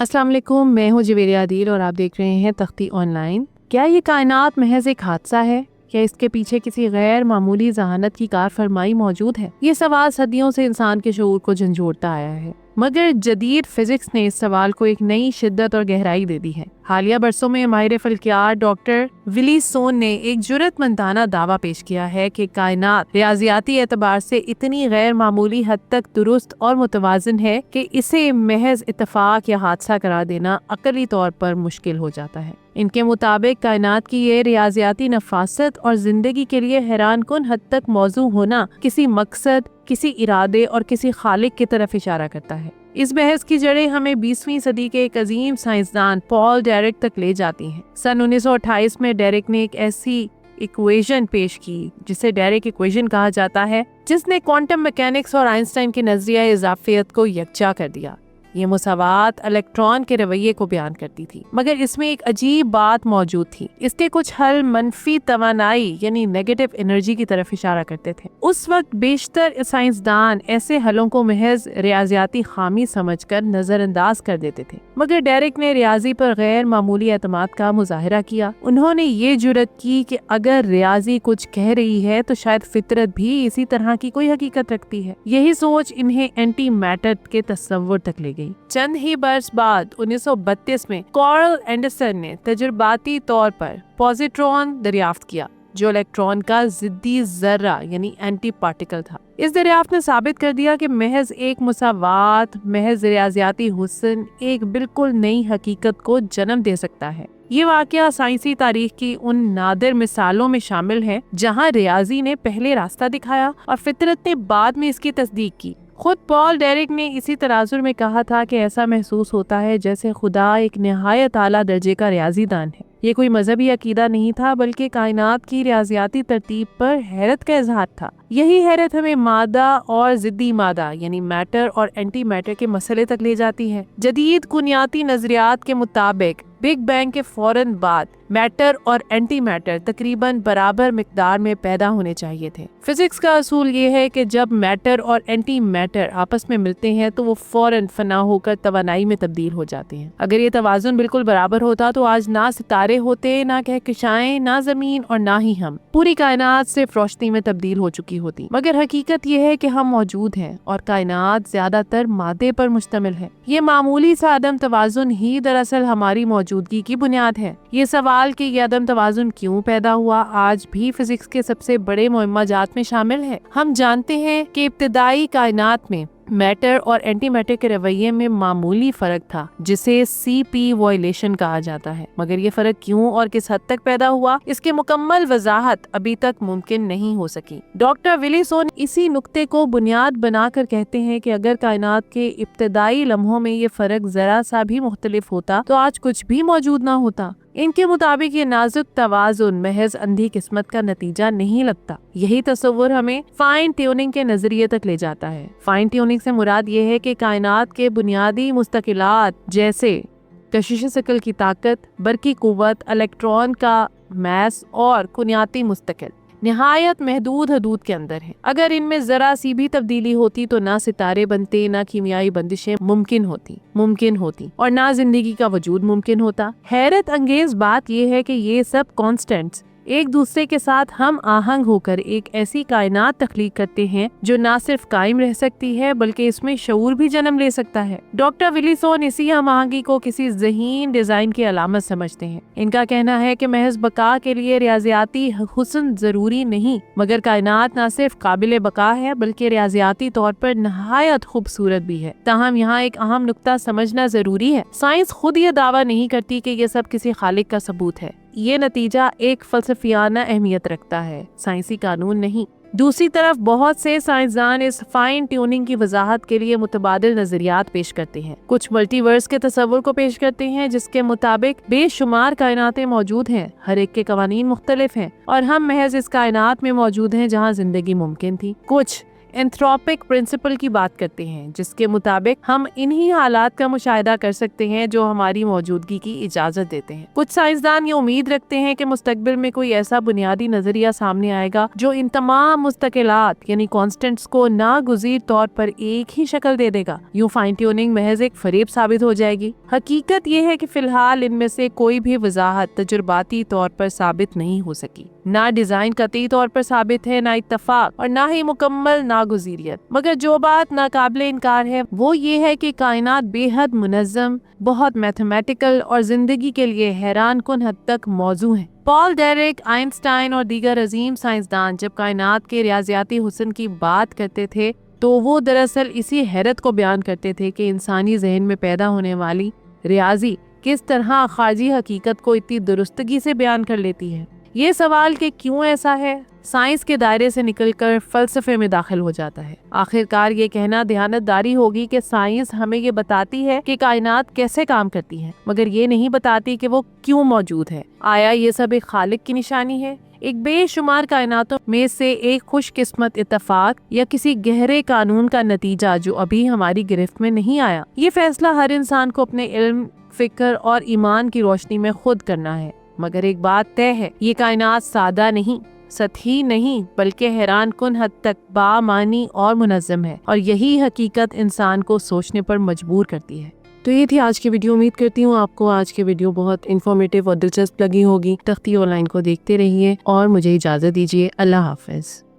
अस्सलाम वालेकुम, मैं हूँ जवेरिया आदिल और आप देख रहे हैं तख्ती ऑनलाइन। क्या ये कायनात महज एक हादसा है? क्या इसके पीछे किसी गैर मामूली जहानत की कार फरमाई मौजूद है? ये सवाल सदियों से इंसान के शऊर को झंझोड़ता आया है, मगर जदीद फिजिक्स ने इस सवाल को एक नई शिद्दत और गहराई दे दी है। हालिया बरसों में माहिर फल्कियात डॉक्टर विली सोन ने एक जुर्रतमंदाना दावा पेश किया है कि कायनात रियाजियाती एतबार से इतनी गैर मामूली हद तक दुरुस्त और मुतवाज़िन है कि इसे महज इत्तफाक या हादसा करार देना अकली तौर पर मुश्किल हो जाता है। इनके मुताबिक कायनात की ये रियाजियाती नफासत और जिंदगी के लिए हैरान कुन हद तक मौजू होना किसी मकसद, किसी इरादे और किसी खालिक की तरफ इशारा करता है। इस बहस की जड़ें हमें 20वीं सदी के एक अजीम साइंसदान पॉल डीरेक तक ले जाती हैं। सन 1928 में डीरेक ने एक ऐसी इक्वेशन पेश की जिसे डीरेक इक्वेशन कहा जाता है, जिसने क्वांटम मैकेनिक्स और आइंस्टाइन के नजरिया इजाफियत को यकजा कर दिया। ये मुसावात इलेक्ट्रॉन के रवैये को बयान करती थी, मगर इसमें एक अजीब बात मौजूद थी। इसके कुछ हल मनफी तवानाई यानी नेगेटिव एनर्जी की तरफ इशारा करते थे। उस वक्त बेशतर साइंसदान ऐसे हलों को महज रियाजियाती खामी समझकर नजरअंदाज कर देते थे, मगर डीरेक ने रियाजी पर गैर मामूली एतमाद का मुजाहिरा किया। उन्होंने ये जुर्रत की कि अगर रियाजी कुछ कह रही है तो शायद फितरत भी इसी तरह की कोई हकीकत रखती है। यही सोच इन्हें एंटी मैटर के तस्वुर तक ले गई। चंद ही बरस बाद 1932 में कार्ल एंडरसन ने तजुर्बाती तौर पर पॉजिट्रॉन दरियाफ्त किया, जो इलेक्ट्रॉन का जिद्दी जर्रा यानी एंटी पार्टिकल था। इस दरियाफ्त ने साबित कर दिया कि महज एक मुसावात, महज रियाजियाती हुस्न एक बिल्कुल नई हकीकत को जन्म दे सकता है। ये वाकया साइंसी तारीख की उन नादिर मिसालों में शामिल है जहां रियाजी ने पहले रास्ता दिखाया और फितरत ने बाद में इसकी तस्दीक की। खुद पॉल डीरेक ने इसी तनाजुर में कहा था कि ऐसा महसूस होता है जैसे खुदा एक निहायत आला दर्जे का रियाजीदान है। ये कोई मजहबी अकीदा नहीं था, बल्कि कायनात की रियाजियाती तरतीब पर हैरत का इजहार था। यही हैरत हमें मादा और जिद्दी मादा यानी मैटर और एंटी मैटर के मसले तक ले जाती है। जदीद कुनियाती नजरियात के मुताबिक बिग बैंग के फौरन बाद मैटर और एंटी मैटर तकरीबन बराबर मिकदार में पैदा होने चाहिए थे। फिजिक्स का असूल ये है कि जब मैटर और एंटी मैटर आपस में मिलते हैं तो वो फौरन फना होकर तवानाई में तब्दील हो जाते हैं। अगर ये तवाजुन बिल्कुल बराबर होता तो आज ना सितारे होते, ना कहकशाएं, ना जमीन और ना ही हम। पूरी कायनात सिर्फ रोशनी में तब्दील हो चुकी होती। मगर हकीकत ये है कि हम मौजूद हैं और कायनात ज्यादातर मादे पर मुश्तमिल है। ये मामूली सा अदम तवाजुन ही दरअसल हमारी मौजूदगी की बुनियाद है। ये सवाल कि ये अदम तवाजुन क्यों पैदा हुआ आज भी फिजिक्स के सबसे बड़े मुअम्माजात में शामिल है। हम जानते हैं कि इब्तिदाई कायनात में मैटर और एंटी मैटर के रवैये में मामूली फर्क था, जिसे सीपी वॉयलेशन कहा जाता है। मगर ये फर्क क्यों और किस हद तक पैदा हुआ, इसकी मुकम्मल वजाहत अभी तक मुमकिन नहीं हो सकी। डॉक्टर विली सोन इसी नुक्ते को बुनियाद बनाकर कहते हैं कि अगर कायनात के इब्तिदाई लम्हों में ये फर्क जरा सा भी मुख्तलिफ होता तो आज कुछ भी मौजूद ना होता। इनके मुताबिक ये नाजुक तवाजुन महज अंधी किस्मत का नतीजा नहीं लगता। यही तस्वुर हमें फाइन ट्यूनिंग के नजरिए तक ले जाता है। फाइन ट्यूनिंग से मुराद ये है कि कायनात के बुनियादी मुस्तकिलात जैसे कशिश शकल की ताकत, बरकी कुव्वत, इलेक्ट्रॉन का मैस और कुनियाती मुस्तकिल निहायत महदूद हदूद के अंदर है। अगर इनमें जरा सी भी तब्दीली होती तो ना सितारे बनते, ना कीमियाई बंदिशें मुमकिन होती और ना जिंदगी का वजूद मुमकिन होता। हैरत अंगेज बात यह है कि ये सब कॉन्स्टेंट्स एक दूसरे के साथ हम आहंग होकर एक ऐसी कायनात तख्लीक करते हैं जो ना सिर्फ कायम रह सकती है बल्कि इसमें शऊर भी जन्म ले सकता है। डॉक्टर विली सोन इसी हम आहंगी को किसी ज़हीन डिजाइन की अलामत समझते हैं। इनका कहना है कि महज बका के लिए रियाजियाती हुस्न जरूरी नहीं, मगर कायनात ना सिर्फ काबिल बका है बल्कि रियाजियाती तौर पर नहायत खूबसूरत भी है। ताहम यहाँ एक अहम नुक्ता समझना जरूरी है। साइंस खुद ये दावा नहीं करती कि ये सब किसी खालिक का सबूत है। ये नतीजा एक फलसफियाना अहमियत रखता है, साइंसी कानून नहीं। दूसरी तरफ बहुत से साइंसदान इस फाइन ट्यूनिंग की वजाहत के लिए मुतबादिल नजरियात पेश करते हैं। कुछ मल्टीवर्स के तस्वुर को पेश करते हैं जिसके मुताबिक बेशुमार कायनातें मौजूद हैं, हर एक के कवानीन मुख्तलिफ हैं और हम महज इस कायनात में मौजूद हैं जहाँ जिंदगी मुमकिन थी। कुछ एंथ्रोपिक प्रिंसिपल की बात करते हैं, जिसके मुताबिक हम इन्हीं हालात का मुशाहिदा कर सकते हैं जो हमारी मौजूदगी की इजाजत देते हैं। कुछ साइंसदान ये उम्मीद रखते हैं कि मुस्तकबिल में कोई ऐसा बुनियादी नजरिया सामने आएगा जो इन तमाम मुस्तकिलात यानी कॉन्स्टेंट्स को नागुज़ीर तौर पर एक ही शक्ल दे देगा। यूं फाइन ट्यूनिंग महज एक फरेब साबित हो जाएगी। हकीकत ये है कि फिलहाल इनमें से कोई भी वजाहत तजुर्बाती तौर पर साबित नहीं हो सकी। ना डिजाइन कतई तौर पर साबित है, ना इत्तफाक और ना ही मुकम्मल नागुज़ीरियत। मगर जो बात नाकाबिले इनकार है वो ये है कि कायनात बेहद मुनज़्ज़म, बहुत मैथमेटिकल और जिंदगी के लिए हैरान कुन हद तक मौजू है। पॉल डेरिक, आइंस्टाइन और दीगर अजीम साइंसदान जब कायनात के रियाजियाती हुस्न की बात करते थे तो वो दरअसल इसी हैरत को बयान करते थे कि इंसानी जहन में पैदा होने वाली रियाजी किस तरह खारजी हकीकत को इतनी दुरुस्तगी से बयान कर लेती है। ये सवाल कि क्यों ऐसा है साइंस के दायरे से निकलकर फलसफे में दाखिल हो जाता है। आखिरकार ये कहना दयानतदारी होगी कि साइंस हमें ये बताती है कि कायनात कैसे काम करती है, मगर ये नहीं बताती कि वो क्यों मौजूद है। आया ये सब एक खालिक की निशानी है, एक बेशुमार कायनातों में से एक खुशकिस्मत इत्तेफाक या किसी गहरे कानून का नतीजा जो अभी हमारी गिरफ्त में नहीं आया? ये फैसला हर इंसान को अपने इल्म, फिक्र और ईमान की रोशनी में खुद करना है। मगर एक बात तय है, ये कायनात सादा नहीं, सतही नहीं, बल्कि हैरान कुन हद तक बामानी और मुनज़्ज़म है, और यही हकीकत इंसान को सोचने पर मजबूर करती है। तो ये थी आज की वीडियो। उम्मीद करती हूँ आपको आज की वीडियो बहुत इन्फॉर्मेटिव और दिलचस्प लगी होगी। तख्ती ऑनलाइन को देखते रहिए और मुझे इजाज़त दीजिए। अल्लाह हाफ़िज़।